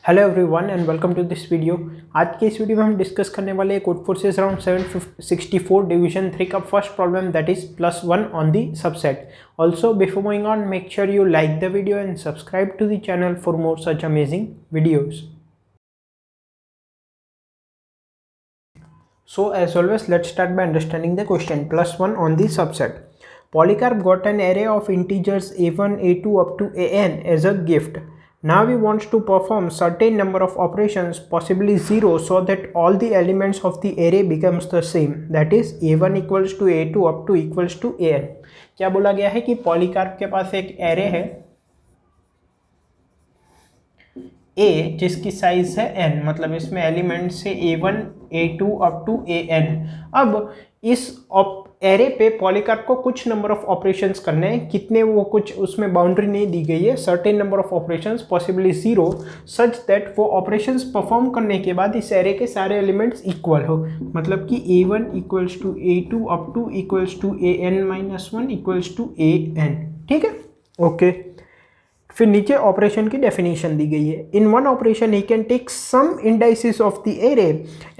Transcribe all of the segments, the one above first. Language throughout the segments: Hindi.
Hello everyone and welcome to this video. आज के इस वीडियो में हम डिस्कस करने वाले कोड फोर्सेस अराउंड 764 डिवीजन 3 का first problem that is +1 on the subset. Also before moving on make sure you like the video and subscribe to the channel for more such amazing videos. So as always, let's start by understanding the question. +1 on the subset. Polycarp got an array of integers a1, a2 up to an as a gift. Now he wants to perform certain number of operations, possibly 0, so that all the elements of the array becomes the same. That is a1 equals to a2 up to equals to an. क्या बोला गया है कि पॉलीकार्प के पास एक एरे है a जिसकी साइज है n, मतलब इसमें एलिमेंट्स है a1 a2 up to an। अब इस एरे पे पॉलीकार्प को कुछ नंबर ऑफ ऑपरेशंस करने हैं, कितने वो कुछ उसमें बाउंड्री नहीं दी गई है, certain number of operations possibly 0 such that वो ऑपरेशंस परफॉर्म करने के बाद इस एरे के सारे एलिमेंट्स इक्वल हो, मतलब कि a1 equals to a2 up to equals to an-1 equals to an। ठीक है, ओके। फिर नीचे ऑपरेशन की डेफिनेशन दी गई है। In one operation he can take some indices of the array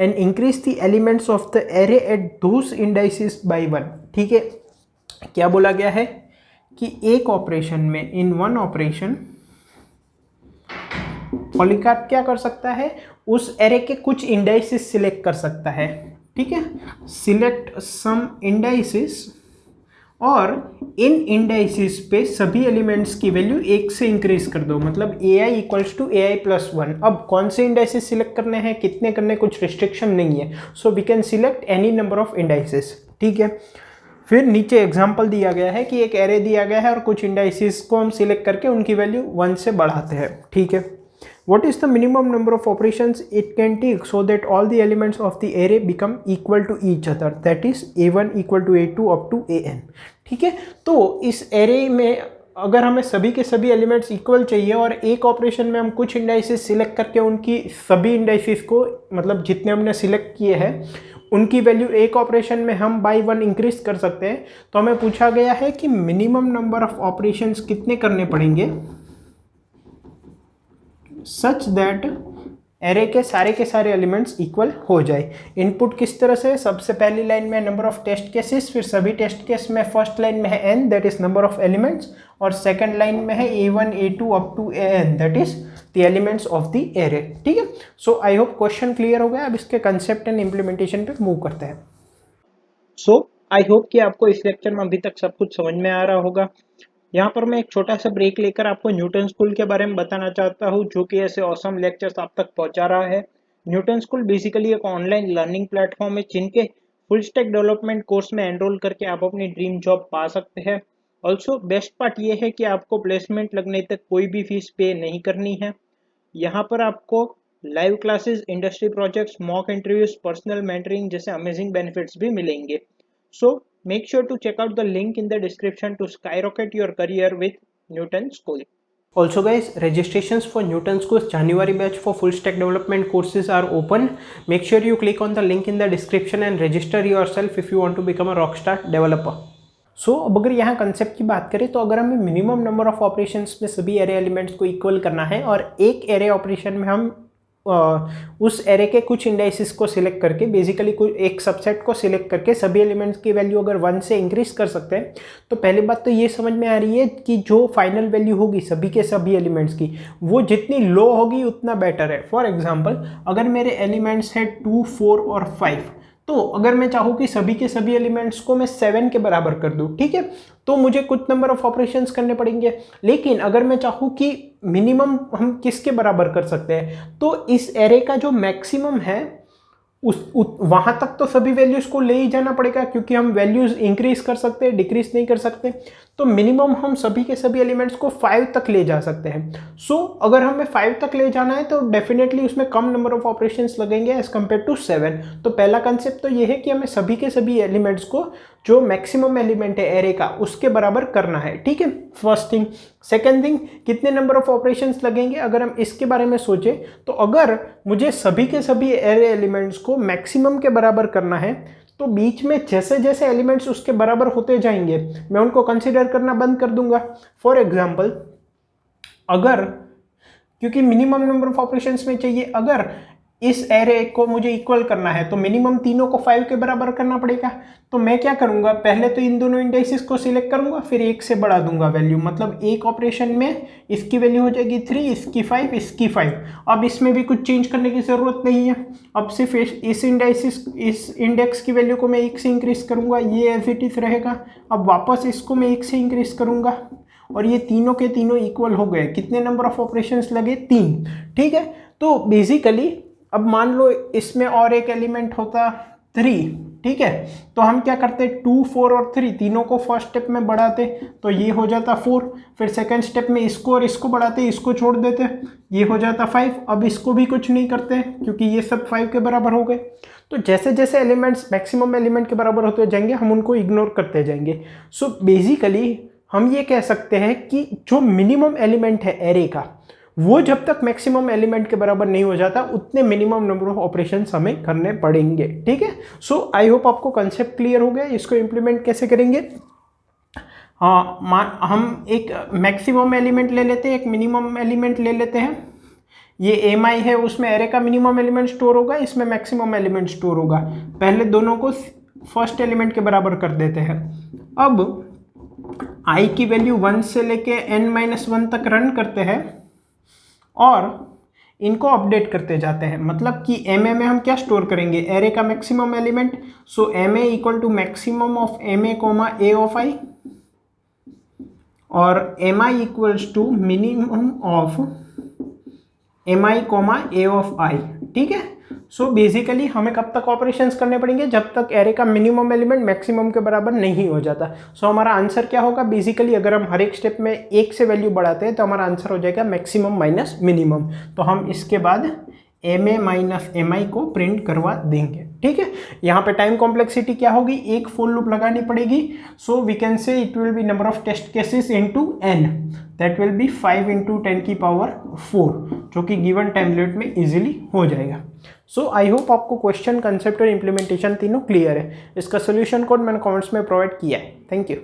and increase the elements of the array at those indices by 1। ठीक है, क्या बोला गया है कि एक ऑपरेशन में, इन वन ऑपरेशन, पॉलीकार्प क्या कर सकता है, उस एरे के कुछ इंडाइसिस सिलेक्ट कर सकता है। ठीक है, सिलेक्ट सम इंडाइसिस, और इन इंडाइसिस पे सभी एलिमेंट्स की वैल्यू 1 से इंक्रीज कर दो, मतलब ai equals to ai plus 1। अब कौन से इंडाइसिस सिलेक्ट करने हैं, कितने करने, कुछ रिस्ट्रिक्शन नहीं है, so we can select any number of indices. ठीक है, फिर नीचे एग्जांपल दिया गया है कि एक एरे दिया गया है और कुछ इंडाइसिस को हम सिलेक्ट करके उनकी वैल्यू 1 से बढ़ाते हैं। ठीक है, what is the minimum number of operations it can take so that all the elements of the array become equal to each other, that is a1 equal to a2 up to an। ठीक है, तो इस एरे में अगर हमें सभी के सभी एलिमेंट्स इक्वल चाहिए और एक ऑपरेशन में हम कुछ इंडाइसिस सिलेक्ट करके उनकी सभी इंडाइसिस को, मतलब जितने हमने सिलेक्ट किए हैं उनकी वैल्यू एक ऑपरेशन में हम बाय 1 इंक्रीज कर सकते हैं, तो हमें पूछा गया है कि मिनिमम नंबर ऑफ ऑपरेशंस कितने करने पड़ेंगे सच दैट एरे के सारे एलिमेंट्स इक्वल हो जाए। इनपुट किस तरह से, सबसे पहली लाइन में नंबर ऑफ टेस्ट केसेस, फिर सभी टेस्ट केस में फर्स्ट लाइन में है n that is number of elements, और सेकंड लाइन में है a1 a2 up to an that is the elements of the array. ठीक है, so I hope question clear हो गया। अब इसके कंसेप्ट एंड इम्प्लीमेंटेशन पे मूव करते हैं। सो आई होप कि आपको इस लेक्चर में अभी तक सब कुछ समझ में आ रहा होगा। यहाँ पर मैं एक छोटा सा ब्रेक लेकर आपको न्यूटन स्कूल के बारे में बताना चाहता हूँ, जो कि ऐसे ऑसम लेक्चर्स आप तक पहुँचा रहा है। न्यूटन स्कूल बेसिकली एक ऑनलाइन लर्निंग प्लेटफॉर्म है, जिनके फुल स्टैक डेवलपमेंट कोर्स में एनरोल करके आप अपनी ड्रीम जॉब पा सकते हैं। ऑल्सो बेस्ट पार्ट ये है कि आपको प्लेसमेंट लगने तक कोई भी फीस पे नहीं करनी है। यहाँ पर आपको live classes, industry projects, mock interviews, personal mentoring जैसे अमेजिंग बेनिफिट्स भी मिलेंगे। So make sure to check out the link in the description to skyrocket your career with Newton School. Also guys, registrations for Newton School's January batch for full stack development courses are open. Make sure you click on the link in the description and register yourself if you want to become a rockstar developer. सो अब अगर यहाँ कंसेप्ट की बात करें, तो अगर हमें मिनिमम नंबर ऑफ ऑपरेशंस में सभी एरे एलिमेंट्स को इक्वल करना है और एक एरे ऑपरेशन में हम उस एरे के कुछ इंडाइसिस को सिलेक्ट करके, बेसिकली कोई एक सबसेट को सिलेक्ट करके सभी एलिमेंट्स की वैल्यू अगर 1 से इंक्रीज कर सकते हैं, तो पहली बात तो ये समझ में आ रही है कि जो फाइनल वैल्यू होगी सभी के सभी एलिमेंट्स की, वो जितनी लो होगी उतना बेटर है। फॉर एग्जांपल, अगर मेरे एलिमेंट्स हैं 2, 4 और 5, तो अगर मैं चाहूँ कि सभी के सभी एलिमेंट्स को मैं 7 के बराबर कर दूँ, ठीक है, तो मुझे कुछ नंबर ऑफ ऑपरेशंस करने पड़ेंगे। लेकिन अगर मैं चाहूँ कि मिनिमम हम किसके बराबर कर सकते हैं, तो इस एरे का जो मैक्सिमम है वहां तक तो सभी वैल्यूज को ले ही जाना पड़ेगा, क्योंकि हम वैल्यूज इंक्रीज कर सकते हैं, डिक्रीज नहीं कर सकते। तो मिनिमम हम सभी के सभी एलिमेंट्स को 5 तक ले जा सकते हैं। सो अगर हमें 5 तक ले जाना है तो डेफिनेटली उसमें कम नंबर ऑफ ऑपरेशंस लगेंगे एज कम्पेयर टू 7। तो पहला कंसेप्ट तो ये है कि हमें सभी के सभी एलिमेंट्स को, जो मैक्सिमम एलिमेंट है एरे का, उसके बराबर करना है। ठीक है, फर्स्ट थिंग। सेकेंड थिंग, कितने नंबर ऑफ ऑपरेशंस लगेंगे, अगर हम इसके बारे में सोचें, तो अगर मुझे सभी के सभी एरे एलिमेंट्स को मैक्सिमम के बराबर करना है, तो बीच में जैसे जैसे एलिमेंट्स उसके बराबर होते जाएंगे मैं उनको कंसीडर करना बंद कर दूंगा। फॉर एग्जाम्पल, अगर क्योंकि मिनिमम नंबर ऑफ ऑपरेशंस में चाहिए। अगर इस एरे को मुझे इक्वल करना है तो मिनिमम तीनों को 5 के बराबर करना पड़ेगा। तो मैं क्या करूंगा, पहले तो इन दोनों इंडाइसिस को सिलेक्ट करूंगा, फिर एक से बढ़ा दूंगा वैल्यू, मतलब एक ऑपरेशन में इसकी वैल्यू हो जाएगी 3, इसकी 5, इसकी 5। अब इसमें भी कुछ चेंज करने की ज़रूरत नहीं है। अब सिर्फ इस इंडेक्स की वैल्यू को मैं 1 से इंक्रीज करूंगा, ये एज इट इज रहेगा। अब वापस इसको मैं 1 से इंक्रीज करूंगा और ये तीनों के तीनों इक्वल हो गए। कितने नंबर ऑफ ऑपरेशंस लगे, 3। ठीक है, तो बेसिकली अब मान लो इसमें और एक एलिमेंट होता 3, ठीक है, तो हम क्या करते, 2, 4 और 3 तीनों को फर्स्ट स्टेप में बढ़ाते तो ये हो जाता 4। फिर सेकंड स्टेप में इसको और इसको बढ़ाते, इसको छोड़ देते, ये हो जाता 5। अब इसको भी कुछ नहीं करते क्योंकि ये सब 5 के बराबर हो गए। तो जैसे जैसे एलिमेंट्स मैक्सिमम एलिमेंट के बराबर होते जाएंगे हम उनको इग्नोर करते जाएंगे। सो बेसिकली हम ये कह सकते हैं कि जो मिनिमम एलिमेंट है एरे का, वो जब तक मैक्सिमम एलिमेंट के बराबर नहीं हो जाता उतने मिनिमम नंबर ऑफ ऑपरेशंस हमें करने पड़ेंगे। ठीक है, सो आई होप आपको कंसेप्ट क्लियर हो गया। इसको इंप्लीमेंट कैसे करेंगे, हम एक मैक्सिमम एलिमेंट ले लेते हैं, एक मिनिमम एलिमेंट ले लेते हैं। ये एम आई है, उसमें एरे का मिनिमम एलिमेंट स्टोर होगा, इसमें मैक्सिमम एलिमेंट स्टोर होगा। पहले दोनों को फर्स्ट एलिमेंट के बराबर कर देते हैं। अब आई की वैल्यू 1 से लेके n-1 तक रन करते हैं और इनको अपडेट करते जाते हैं। मतलब कि एम ए में हम क्या स्टोर करेंगे, एरे का maximum element. So M A equal to maximum of M A comma A of I, और M I equals to minimum of M I comma A of I. ठीक है, सो बेसिकली हमें कब तक ऑपरेशंस करने पड़ेंगे, जब तक एरे का मिनिमम एलिमेंट मैक्सिमम के बराबर नहीं हो जाता। सो हमारा आंसर क्या होगा, बेसिकली अगर हम हर एक स्टेप में 1 से वैल्यू बढ़ाते हैं तो हमारा आंसर हो जाएगा मैक्सिमम माइनस मिनिमम। तो हम इसके बाद एम ए माइनस एम आई को प्रिंट करवा देंगे। ठीक है, यहाँ पे टाइम कॉम्प्लेक्सिटी क्या होगी, एक फुल लूप लगानी पड़ेगी। So we can say it will be number of test cases into n, that will be 5 × 10⁴, जो कि गिवन टाइम लिमिट में इजीली हो जाएगा। सो आई होप आपको क्वेश्चन, कंसेप्ट और इम्प्लीमेंटेशन तीनों क्लियर है। इसका सोल्यूशन कोड मैंने कमेंट्स में प्रोवाइड किया है। Thank you.